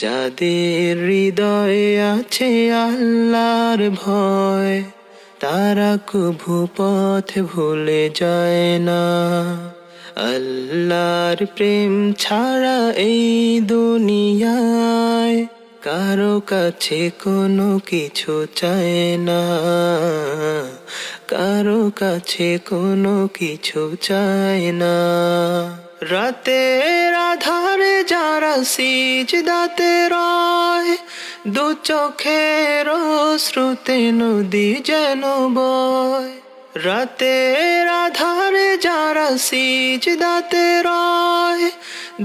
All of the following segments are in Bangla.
যাদের হৃদয়ে আছে আল্লাহর ভয়, তারা কভু পথ ভুলে যায় না। আল্লাহর প্রেম ছাড়া এই দুনিয়ায় কারো কাছে কোনো কিছু চায় না, কারো কাছে কোনো কিছু চায় না। রাতের আধারে যারা সিজদাতে রয়, দু চোখের অশ্রুতে নদী যেন বয়। রাতের আধারে যারা সিজদাতে রয়,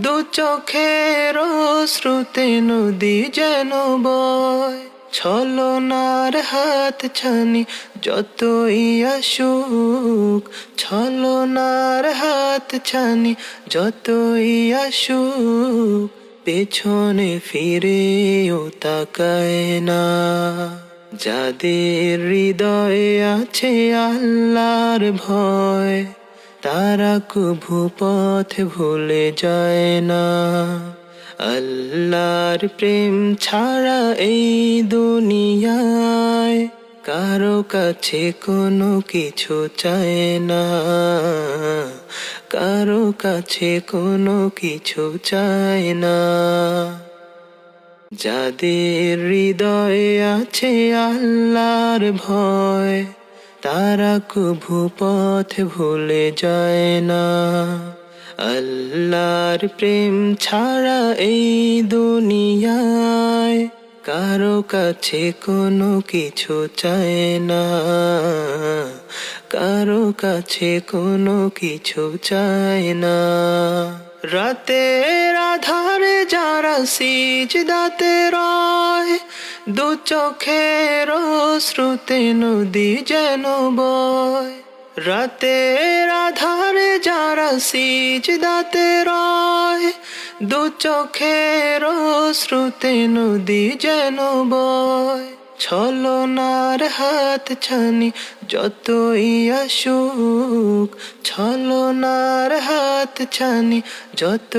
দু চোখের অশ্রুতে নদী যেন বয়। ছলনার হাত ছানি যতই আসুক, ছলনার হাত ছানি যতই আসুক, পেছনে ফিরেও তাকায় না। যাদের হৃদয়ে আছে আল্লাহর ভয়, তারা কভু পথ ভুলে যায় না। আল্লাহর প্রেম ছাড়া এই দুনিয়ায় কারো কাছে কোনো কিছু চায় না, কারো কাছে কোনো কিছু চায় না। যাদের হৃদয়ে আছে আল্লাহর ভয়, তারা কভু পথ ভুলে যায় না। আল্লাহর প্রেম ছাড়া এই দুনিয়ায় কারো কাছে কোনো কিছু চায় না, কারো কাছে কোনো কিছু চায় না। রাতের আধারে যারা সিজদাতে রয়, দু চোখের অশ্রুতে নদী যেন বয়। রাতের আধারে যারা সিজদাতে রয়, দু চোখের অশ্রুতে নদী যেন বয়। ছলনার হাত ছানি যতই আসুক, ছলনার হাত ছানি যত